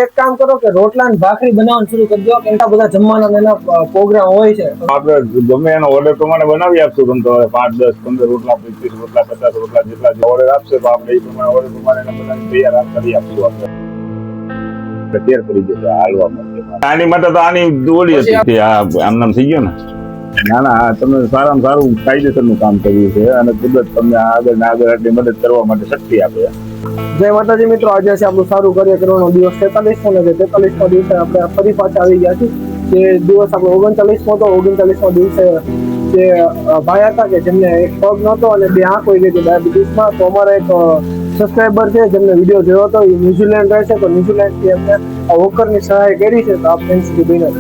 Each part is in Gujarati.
એક કામ કરો કે રોટલા ને ભાખરી બનાવવાનું શરૂ કરી દો, કેમ કે બધા જમવાના એના પ્રોગ્રામ હોય છે. આપણે ગમે એનો ઓર્ડર પ્રમાણે બનાવી આપશું. તમે તો 5, 10, 15 રોટલા, 25 રોટલા, 50 રોટલા જેટલા ઓર્ડર આપશે તો આપણે એ પ્રમાણે ઓર્ડર પ્રમાણે બનાવીને તૈયાર કરી આપશું. આપણે તૈયાર કરી જશે હાલવા માટે. આની માટે તો આની ઓલી હતી, આમ નામ થઈ ગયો ને. ના ના, તમે સારામાં સારું કાયદેસરનું કામ કર્યું છે અને કુદરત તમને આગળ ને આગળ આટલી મદદ કરવા માટે શક્તિ આપે. જય માતાજી મિત્રો, આજે છે આપણું સારું કાર્ય કરવાનો દિવસ 43મો ને 43મા દિવસે આપણે ફરી પાછા આવી ગયા છીએ. જે દિવસ આપણો 39મો હતો. 39મા દિવસે જે ભાઈ હતા કે જેમને એક પગ નહોતો અને 2 આંખ હોય ગઈ હતી ડાયાબિટીસમાં, તો અમારા એક સબસ્ક્રાઈબર છે જેમને વિડીયો જોયો હતો, એ ન્યુઝીલેન્ડ રહે છે. તો ન્યુઝીલેન્ડથી એમને આ વોકરની સહાય કરી છે, તો આપ ફ્રેન્ડ સુધી બન્યા.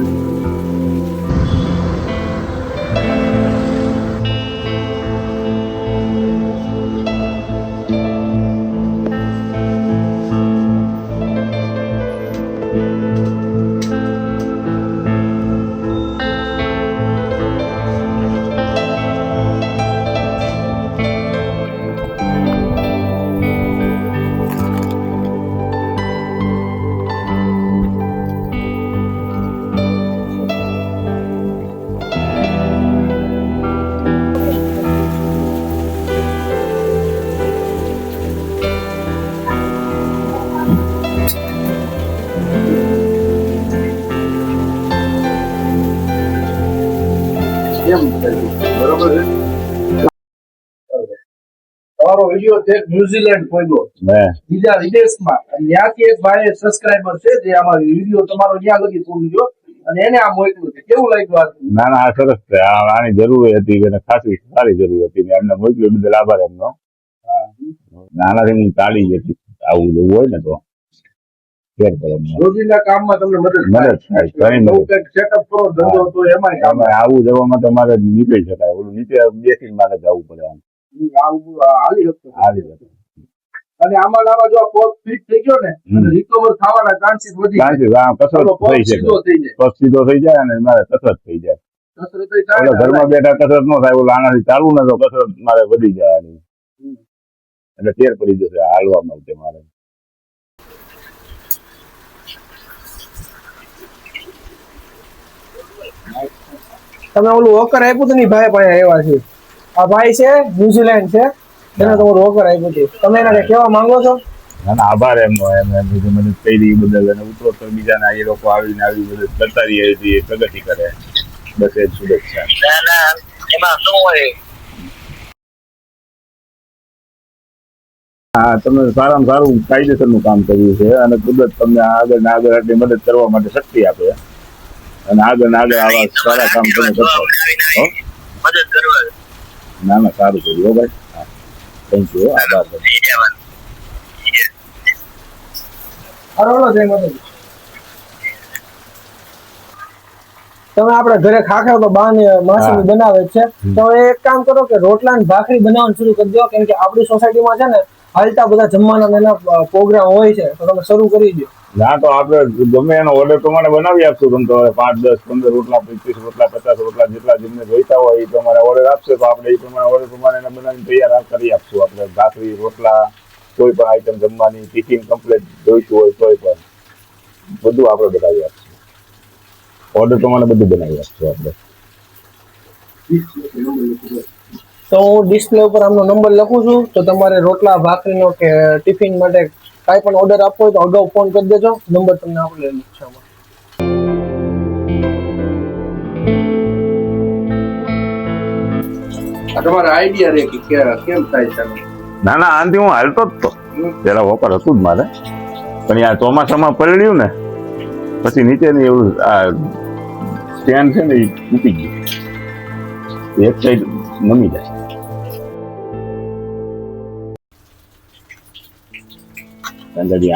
બરોબર છે. તમારો વિડીયો છે ન્યુઝીલેન્ડ પહોંચ્યો, બીજા વિદેશમાં, ત્યાંથી એક ભાઈ સબસ્ક્રાઇબર છે જે અમારો વિડીયો તમારો ત્યાં લગી પૂરો અને એને આ મોકલ્યું છે. કેવું લાગ્યું? ના ના, આ સરસ છે. આની જરૂર હતી અને ખાસી સારી જરૂર હતી. એમને મોકલ્યું બદલ આભાર એમનો. નાનાથી હું તાળી જતી આવું જેવું હોય ને તો રોજિંદા કામમાં તમને મદદ થાય. સેટઅપ કરો ધંધો તો એમાં આવું જવામાં તમારે નીકળી શકાય. ઓલું નીચે બેસીને મારે જવું પડે. અને આમાં જો પગ ફિટ થઈ ગયો ને, રિકવર થવાના ચાન્સીસ વધી જાય. પગ સીધો થઈ જાય અને મારે કસરત થઈ જાય. ઘરમાં બેઠા કસરત ન થાય. ઓલું આનાથી ચાલવું ને તો કસરત મારે વધી જાય એટલે ટેર પડી જશે હાલવા માટે મારે. તમે ઓલું વોકર આપ્યું હતું ને ભાઈ પાસે આવ્યા છે. આ ભાઈ છે ન્યુઝીલેન્ડ છે, એને તમારું વોકર આપ્યું હતું. તમે એને કહેવા માંગો છો? ના ના, આભાર એમનો. એમને મદદ કરી બદલ અને ઉપરોત્તર બીજાના એ લોકો આવીને આવી મદદ કરતા રહીએ છીએ, પ્રગતિ કરે. બસ એ જ શુભેચ્છા. હા, તમે સારામાં સારું કાયદેસરનું કામ કર્યું છે અને કુદરત તમને આગળ ને આગળ આટલી મદદ કરવા માટે શક્તિ આપે અને આગળ ને આગળ આવા સારા કામ તમે કરશો. ના ના, સારું કર્યું હો ભાઈ. થેન્ક યુ, આભાર. તમે આપણે ઘરે ખાખા તો બા ને માસી બનાવે છે, તો એક કામ કરો કે રોટલા ને ભાખરી બનાવવાનું શરૂ કરી દો, કેમ કે આપણી સોસાયટીમાં છે ને હાલતા બધા જમવાના એના પ્રોગ્રામ હોય છે, તો તમે શરૂ કરી દો. ના તો આપણે ગમે એનો ઓર્ડર પ્રમાણે બનાવી આપશું. તમે તો 5, 10, 15 રોટલા, 25 રોટલા, 50 રોટલા જેટલા જેમને જોઈતા હોય એ પ્રમાણે ઓર્ડર આપશે તો આપણે એ પ્રમાણે ઓર્ડર પ્રમાણે એને બનાવીને તૈયાર કરી આપશું. આપણે ભાખરી, રોટલા, કોઈ પણ આઈટમ જમવાની, ટિફિન કમ્પ્લીટ જોઈતું હોય તોય પણ બધું આપણે બનાવી આપશું. ઓર્ડર પ્રમાણે બધું બનાવી આપશું આપણે. તો હું ડિસ્પ્લે ઉપર આમનો નંબર લખું છું, તો તમારે રોટલા ભાખરીનો કે ટિફિન માટે કાંઈ પણ ઓર્ડર આપવો હોય તો અગાઉ ફોન કરી દેજો. નંબર તમને આપણે લઈ લઈશું. તમારા આઈડિયા રે કે કેમ થાય છે? ના ના, આનાથી હું હાલતો જ તો. પેલા વોકર હતું જ મારે, પણ આ ચોમાસામાં પલળ્યું ને પછી નીચેની એવું આ સ્ટેન્ડ છે ને એ તૂટી ગયું, એક સાઈડ નમી જાય.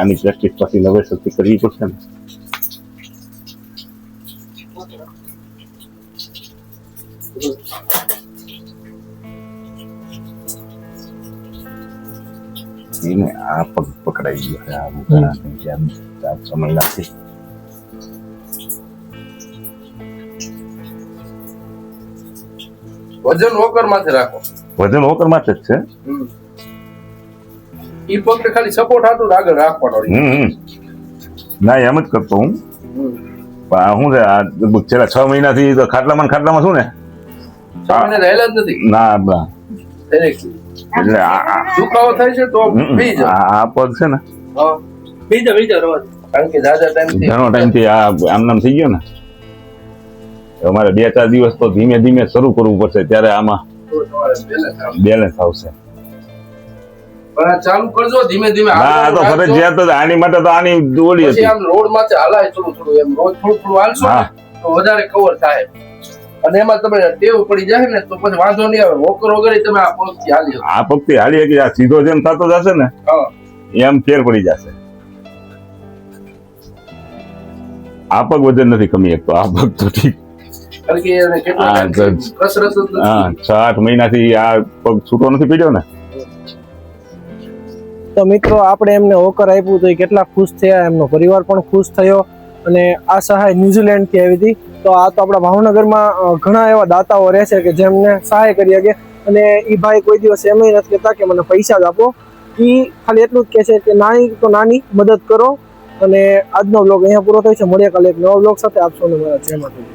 આની પ્રેક્ટિસ પછી નવેસરથી કરવી પડશે ને. એને આ પગ પકડાઈ ગયો છે. આ સમય લાગશે. વજન વોકર માથે રાખો. વજન વોકર માથે જ છે. ઈ પગને ખાલી સપોર્ટ હાટું આગળ રાખવાનો. ના એમ જ કરતો હું પણ શું છે આ લગભગ છેલ્લા 6 મહિનાથી તો ખાટલામાં શું ને સામાન્ય રહેલા જ નથી ના બા. Directly. એટલે દુખાવો થાય છે તો પી જાઓ. આ પગ છે ને હા. પી જાઓ રવા દો. કારણ કે જાજા ટાઈમથી ઘણો ટાઈમથી આ આમનામ થઈ ગયો ને અમારે 2-4 દિવસ તો ધીમે ધીમે શરૂ કરવું પડશે ત્યારે આમાં તમારે balance આવે. બેલેન્સ આવશે. પણ આ ચાલુ કરજો ધીમે ધીમે ના આ તો આગળ રાખજો. ફરજિયાત જ આની માટે તો આની દોડી પછી હતી. આમ રોડ માંથી હલાય થોડું એમ રોજ થોડું હાલશો હા. ને તો વધારે કવર થાય અને એમાં તમે ટેવ પડી જાય ને તો પછી વાંધો નહીં આવે વોકર વગર તમે આ પગથી હાલી શકો. આ પગથી હાલીએ કે આ સીધો જેમ થતો જશે ને હા. એમ ફેર પડી જશે. આ પગ વજન નથી કમી શકતો આ પગ તો ઠીક. કારણ કે એને કેટલો હા, time થી કસરત જ નથી. હા 6-8 મહિનાથી આ પગ છૂટો નથી પડ્યો ને. તો મિત્રો આપણે એમને હોકર આપ્યું તો એ કેટલા ખુશ થયા, એમનો પરિવાર પણ ખુશ થયો અને આ સહાય ન્યુઝીલેન્ડ થી આવી હતી. તો આ તો આપણા ભાવનગરમાં ઘણા એવા દાતાઓ રહે છે કે જેમને સહાય કરી શકે અને એ ભાઈ કોઈ દિવસ એમ નથી કહેતા કે મને પૈસા જ આપો. એ ખાલી એટલું જ કહે છે કે નાની તો નાની મદદ કરો. અને આજનો બ્લોગ અહીંયા પૂરો થાય છે. મળીએ કાલે એક નવો બ્લોગ સાથે. આપ સૌને મારા જય માતાજી.